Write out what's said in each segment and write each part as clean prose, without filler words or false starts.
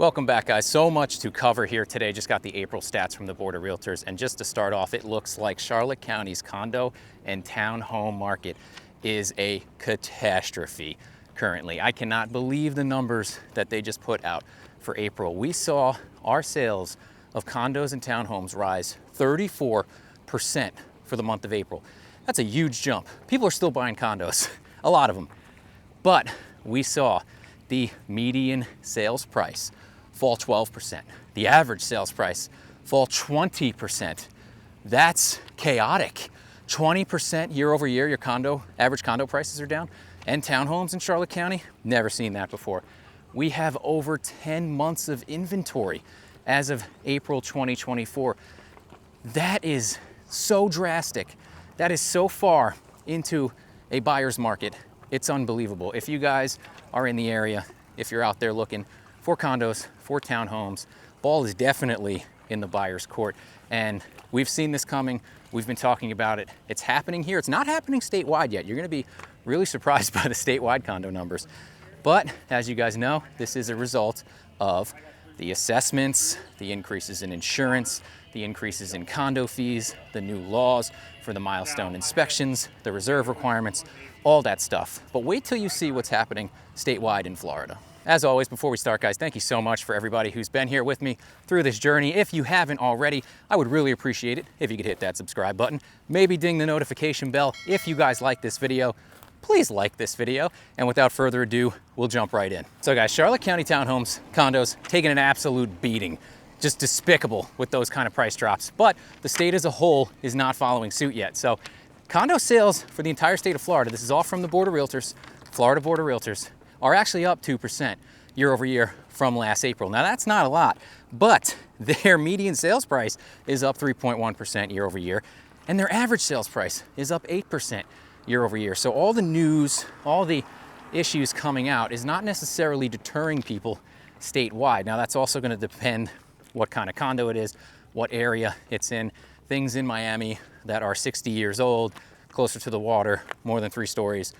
Welcome back, guys. So much to cover here today. Just got the April stats from the Board of Realtors. And just to start off, it looks like Charlotte County's condo and townhome market is a catastrophe currently. I cannot believe the numbers that they just put out for April. We saw our sales of condos and townhomes rise 34% for the month of April. That's a huge jump. People are still buying condos, a lot of them. But we saw the median sales price fall 12%. The average sales price fall 20%. That's chaotic. 20% year over year, your average condo prices are down. And townhomes in Charlotte County, never seen that before. We have over 10 months of inventory as of April 2024. That is so drastic. That is so far into a buyer's market. It's unbelievable. If you guys are in the area, if you're out there looking for condos, for townhomes, ball is definitely in the buyer's court. And we've seen this coming. We've been talking about it. It's happening here. It's not happening statewide yet. You're going to be really surprised by the statewide condo numbers. But as you guys know, this is a result of the assessments, the increases in insurance, the increases in condo fees, the new laws for the milestone inspections, the reserve requirements, all that stuff. But wait till you see what's happening statewide in Florida. As always, before we start, guys, thank you so much for everybody who's been here with me through this journey. If you haven't already, I would really appreciate it if you could hit that subscribe button. Maybe ding the notification bell. If you guys like this video, please like this video. And without further ado, we'll jump right in. So guys, Charlotte County townhomes, condos, taking an absolute beating. Just despicable with those kind of price drops. But the state as a whole is not following suit yet. So condo sales for the entire state of Florida, this is all from the Board of Realtors, Florida Board of Realtors, are actually up 2% year over year from last April. Now that's not a lot, but their median sales price is up 3.1% year over year, and their average sales price is up 8% year over year. So all the news, all the issues coming out is not necessarily deterring people statewide. Now that's also going to depend what kind of condo it is, what area it's in. Things in Miami that are 60 years old, closer to the water, more than 3 stories,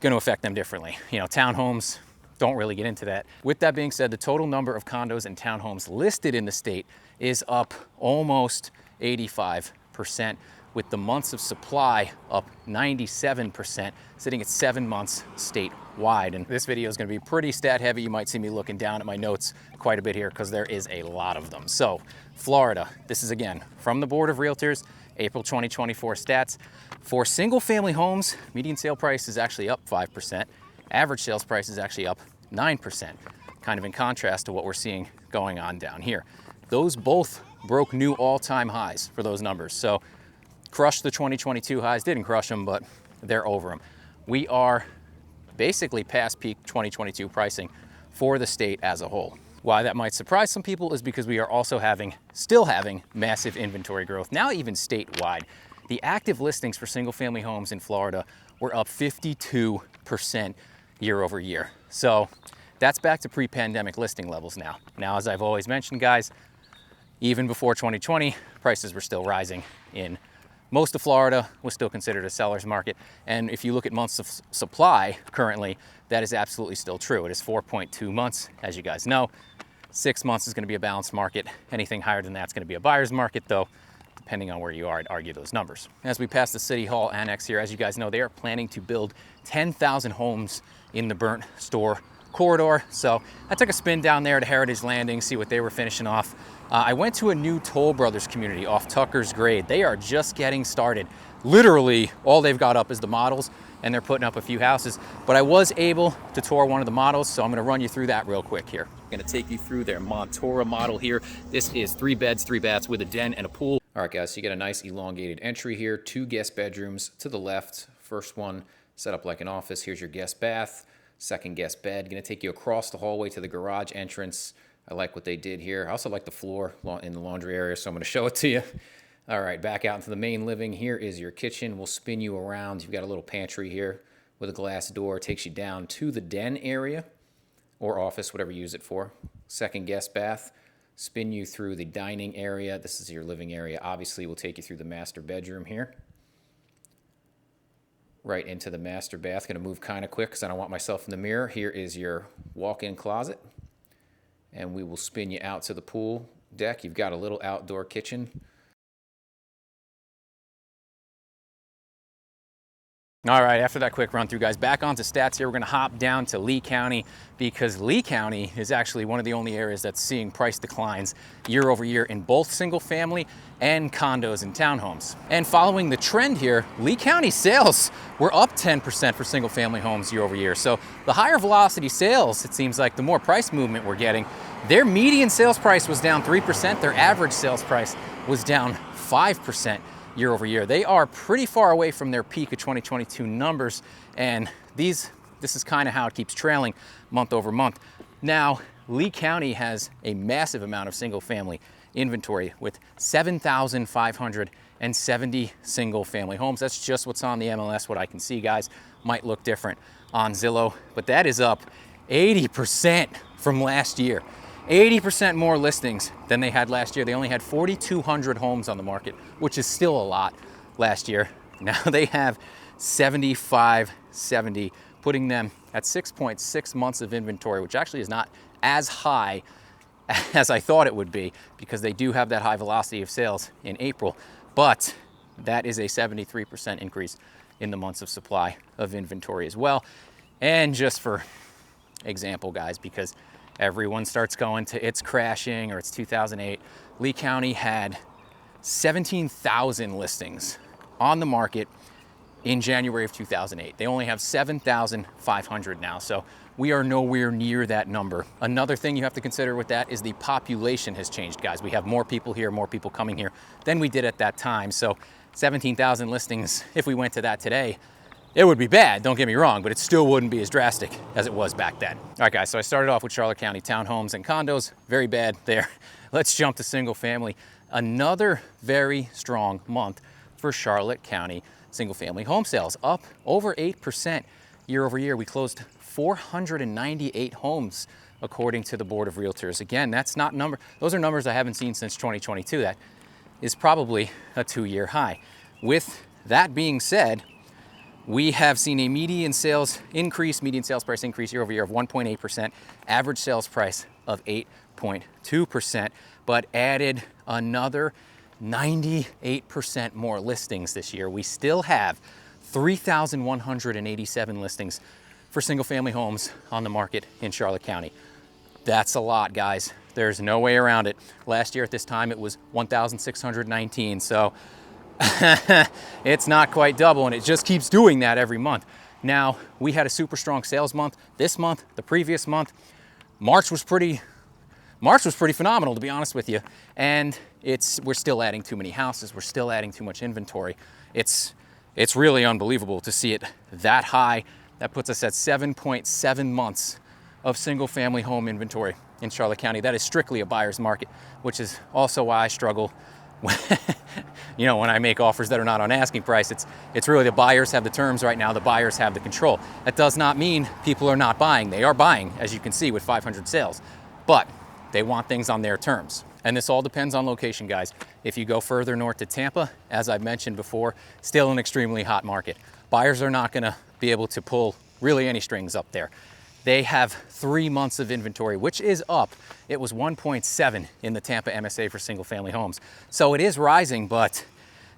going to affect them differently. You know, townhomes don't really get into that. With that being said, the total number of condos and townhomes listed in the state is up almost 85%, with the months of supply up 97%, sitting at 7 months statewide. And this video is going to be pretty stat heavy. You might see me looking down at my notes quite a bit here because there is a lot of them. So Florida, this is again from the Board of Realtors, April 2024 stats. For single family homes, median sale price is actually up 5%. Average sales price is actually up 9%, kind of in contrast to what we're seeing going on down here. Those both broke new all-time highs for those numbers. So crushed the 2022 highs, didn't crush them, but they're over them. We are basically past peak 2022 pricing for the state as a whole. Why that might surprise some people is because we are also still having massive inventory growth, now even statewide. The active listings for single family homes in Florida were up 52% year over year. So that's back to pre-pandemic listing levels now. Now, as I've always mentioned, guys, even before 2020, prices were still rising in most of Florida, was still considered a seller's market. And if you look at months of supply currently, that is absolutely still true. It is 4.2 months, as you guys know. 6 months is going to be a balanced market. Anything higher than that's going to be a buyer's market, though, depending on where you are, I'd argue those numbers. As we pass the City Hall Annex here, as you guys know, they are planning to build 10,000 homes in the burnt store corridor. So I took a spin down there to Heritage Landing, see what they were finishing off. I went to a new Toll Brothers community off Tucker's Grade. They are just getting started. Literally, all they've got up is the models, and they're putting up a few houses. But I was able to tour one of the models, so I'm going to run you through that real quick here. I'm going to take you through their Montora model here. This is 3 beds, 3 baths with a den and a pool. All right, guys, so you get a nice elongated entry here. 2 guest bedrooms to the left. First one set up like an office. Here's your guest bath. Second guest bed. Going to take you across the hallway to the garage entrance. I like what they did here. I also like the floor in the laundry area, so I'm going to show it to you. All right, back out into the main living. Here is your kitchen. We'll spin you around. You've got a little pantry here with a glass door. Takes you down to the den area or office, whatever you use it for. Second guest bath. Spin you through the dining area. This is your living area. Obviously, we'll take you through the master bedroom here. Right into the master bath. Going to move kind of quick because I don't want myself in the mirror. Here is your walk-in closet. and we will spin you out to the pool deck. You've got a little outdoor kitchen. All right, after that quick run through, guys, back onto stats here. We're gonna hop down to Lee County because Lee County is actually one of the only areas that's seeing price declines year over year in both single family and condos and townhomes. And following the trend here, Lee County sales were up 10% for single family homes year over year. So the higher velocity sales, it seems like the more price movement we're getting. Their median sales price was down 3%. Their average sales price was down 5%. Year over year. They are pretty far away from their peak of 2022 numbers, and this is kind of how it keeps trailing month over month. Now, Lee County has a massive amount of single family inventory with 7,570 single family homes. That's just what's on the MLS. What I can see, guys, might look different on Zillow, but that is up 80% from last year. 80% more listings than they had last year. They only had 4,200 homes on the market, which is still a lot last year. Now they have 7,570, putting them at 6.6 months of inventory, which actually is not as high as I thought it would be because they do have that high velocity of sales in April, but that is a 73% increase in the months of supply of inventory as well. And just for example, guys, because everyone starts going to it's crashing or it's 2008. Lee County had 17,000 listings on the market in January of 2008. They only have 7,500 now. So we are nowhere near that number. Another thing you have to consider with that is the population has changed, guys. We have more people here, more people coming here than we did at that time. So 17,000 listings, if we went to that today, it would be bad, don't get me wrong, but it still wouldn't be as drastic as it was back then. All right, guys, so I started off with Charlotte County townhomes and condos. Very bad there. Let's jump to single family. Another very strong month for Charlotte County single family home sales, up over 8% year over year. We closed 498 homes according to the Board of Realtors. Again, that's not those are numbers I haven't seen since 2022. That is probably a 2-year high. With that being said, we have seen a median sales price increase year over year of 1.8%, average sales price of 8.2%, but added another 98% more listings this year. We still have 3,187 listings for single family homes on the market in Charlotte County. That's a lot, guys. There's no way around it. Last year at this time, it was 1,619. So it's not quite double, and it just keeps doing that every month. Now, we had a super strong sales month this month, the previous month. March was pretty phenomenal, to be honest with you. And we're still adding too many houses. We're still adding too much inventory. It's really unbelievable to see it that high. That puts us at 7.7 months of single family home inventory in Charlotte County. That is strictly a buyer's market, which is also why I struggle when I make offers that are not on asking price. It's really the buyers have the terms right now, the buyers have the control. That does not mean people are not buying. They are buying, as you can see with 500 sales, but they want things on their terms. And this all depends on location, guys. If you go further north to Tampa, as I've mentioned before, still an extremely hot market. Buyers are not gonna be able to pull really any strings up there. They have 3 months of inventory, which is up. It was 1.7 in the Tampa MSA for single family homes. So it is rising, but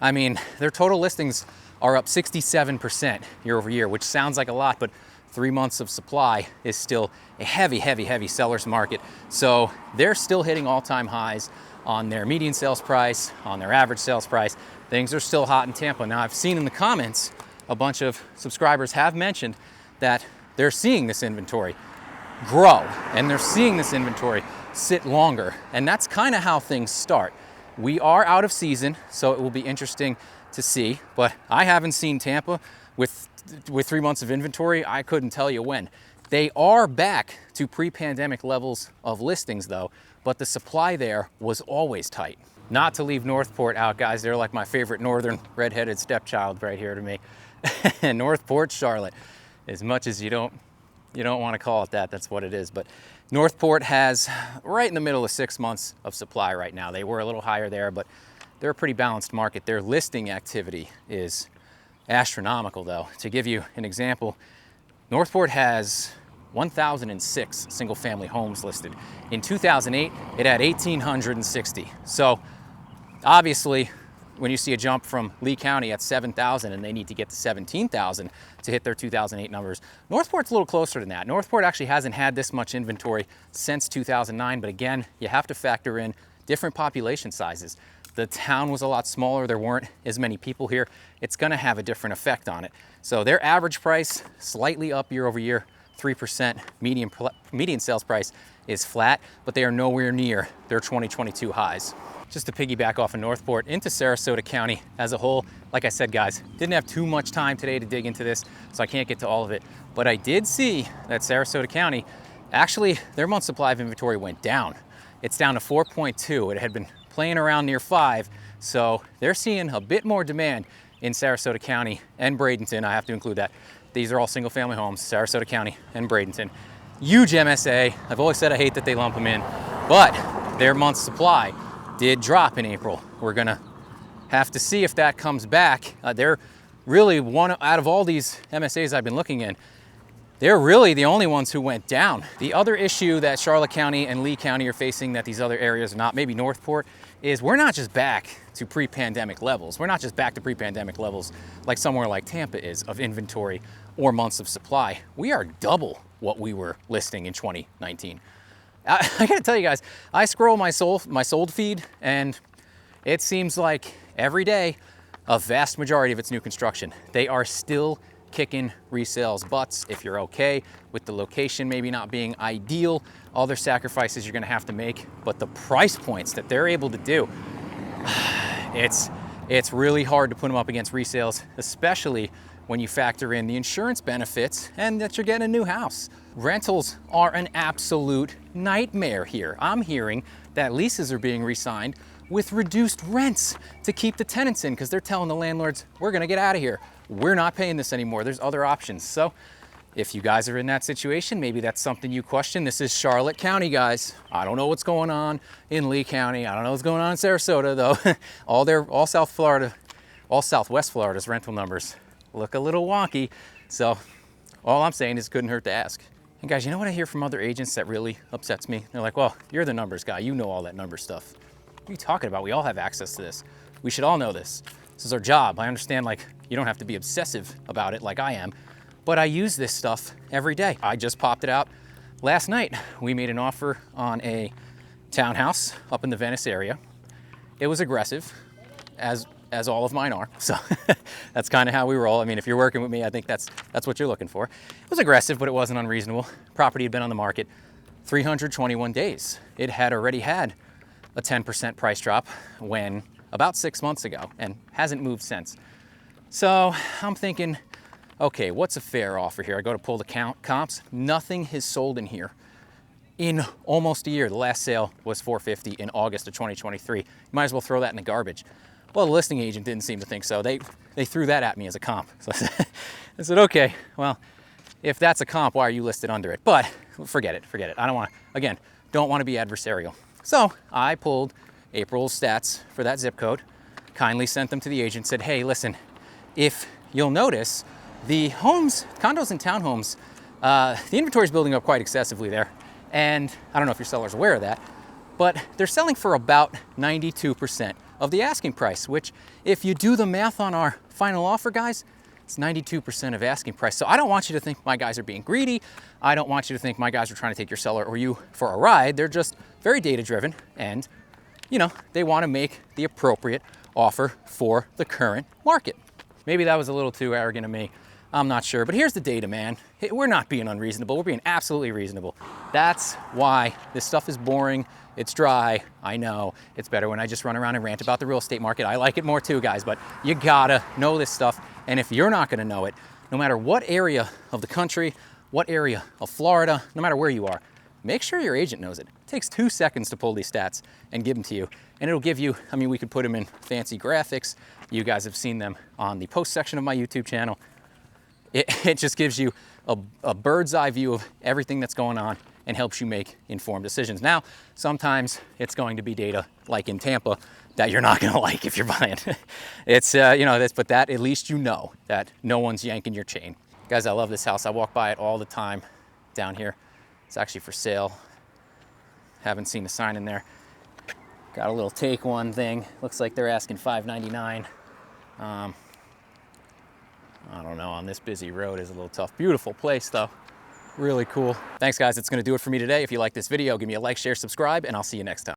I mean, their total listings are up 67% year over year, which sounds like a lot, but 3 months of supply is still a heavy seller's market. So they're still hitting all-time highs on their median sales price, on their average sales price. Things are still hot in Tampa. Now, I've seen in the comments, a bunch of subscribers have mentioned that they're seeing this inventory grow and they're seeing this inventory sit longer. And that's kind of how things start. We are out of season, so it will be interesting to see, but I haven't seen Tampa with 3 months of inventory. I couldn't tell you when. They are back to pre-pandemic levels of listings though, but the supply there was always tight. Not to leave Northport out, guys. They're like my favorite northern redheaded stepchild right here to me. Northport, Charlotte. As much as you don't want to call it that, that's what it is. But Northport has right in the middle of 6 months of supply right now. They were a little higher there, but they're a pretty balanced market. Their listing activity is astronomical though. To give you an example, Northport has 1,006 single-family homes listed. In 2008, it had 1,860. So obviously, when you see a jump from Lee County at 7,000 and they need to get to 17,000 to hit their 2008 numbers, Northport's a little closer than that. Northport actually hasn't had this much inventory since 2009, but again, you have to factor in different population sizes. The town was a lot smaller, there weren't as many people here. It's gonna have a different effect on it. So their average price, slightly up year over year, 3%. Median sales price is flat, but they are nowhere near their 2022 highs. Just to piggyback off of Northport into Sarasota County as a whole, like I said, guys, didn't have too much time today to dig into this, so I can't get to all of it. But I did see that Sarasota County, actually, their month supply of inventory went down. It's down to 4.2. It had been playing around near 5, so they're seeing a bit more demand in Sarasota County and Bradenton. I have to include that. These are all single family homes, Sarasota County and Bradenton. Huge MSA. I've always said I hate that they lump them in, but their month supply did drop in April. We're gonna have to see if that comes back. They're really one out of all these MSAs I've been looking in, they're really the only ones who went down. The other issue that Charlotte County and Lee County are facing that these other areas are not, maybe Northport, is we're not just back to pre-pandemic levels. We're not just back to pre-pandemic levels like somewhere like Tampa is of inventory or months of supply. We are double what we were listing in 2019. I gotta tell you guys, I scroll my sold feed and it seems like every day, a vast majority of it's new construction. They are still kicking resales butts. If you're okay with the location maybe not being ideal, all their sacrifices you're gonna have to make, but the price points that they're able to do, it's really hard to put them up against resales, especially when you factor in the insurance benefits and that you're getting a new house. Rentals are an absolute nightmare here. I'm hearing that leases are being re-signed with reduced rents to keep the tenants in because they're telling the landlords, we're gonna get out of here. We're not paying this anymore. There's other options. So if you guys are in that situation, maybe that's something you question. This is Charlotte County, guys. I don't know what's going on in Lee County. I don't know what's going on in Sarasota, though. all South Florida, all Southwest Florida's rental numbers look a little wonky. So all I'm saying is couldn't hurt to ask. And guys, you know what I hear from other agents that really upsets me? They're like, well, you're the numbers guy. You know all that number stuff. What are you talking about? We all have access to this. We should all know this. This is our job. I understand, like, you don't have to be obsessive about it like I am, but I use this stuff every day. I just popped it out last night. We made an offer on a townhouse up in the Venice area. It was aggressive, as all of mine are. So that's kind of how we roll. I mean, if you're working with me, I think that's what you're looking for. It was aggressive, but it wasn't unreasonable. Property had been on the market 321 days. It had already had a 10% price drop when about 6 months ago and hasn't moved since. So I'm thinking, okay, what's a fair offer here? I go to pull the comps. Nothing has sold in here in almost a year. The last sale was $450 in August of 2023. You might as well throw that in the garbage. Well, the listing agent didn't seem to think so. They threw that at me as a comp. So I said, okay, well, if that's a comp, why are you listed under it? But forget it. I don't want to be adversarial. So I pulled April's stats for that zip code, kindly sent them to the agent, said, hey, listen, if you'll notice, the homes, condos and townhomes, the inventory is building up quite excessively there. And I don't know if your seller's aware of that, but they're selling for about 92% of the asking price, which if you do the math on our final offer, guys, it's 92% of asking price. So I don't want you to think my guys are being greedy. I don't want you to think my guys are trying to take your seller or you for a ride. They're just very data driven and, you know, they want to make the appropriate offer for the current market. Maybe that was a little too arrogant of me. I'm not sure, but here's the data, man. We're not being unreasonable. We're being absolutely reasonable. That's why this stuff is boring. It's dry. I know it's better when I just run around and rant about the real estate market. I like it more too, guys, but you gotta know this stuff. And if you're not gonna know it, no matter what area of the country, what area of Florida, no matter where you are, make sure your agent knows it. It takes 2 seconds to pull these stats and give them to you. And it'll give you, I mean, we could put them in fancy graphics. You guys have seen them on the post section of my YouTube channel. It just gives you a bird's eye view of everything that's going on and helps you make informed decisions. Now, sometimes it's going to be data like in Tampa that you're not gonna like if you're buying. It's, you know, but that at least you know that no one's yanking your chain. Guys, I love this house. I walk by it all the time. down here. It's actually for sale. Haven't seen a sign in there. Got a little take one thing. Looks like they're asking $599. I don't know, on this busy road is a little tough. Beautiful place though. Really cool. Thanks guys, it's gonna do it for me today. If you like this video, give me a like, share, subscribe, and I'll see you next time.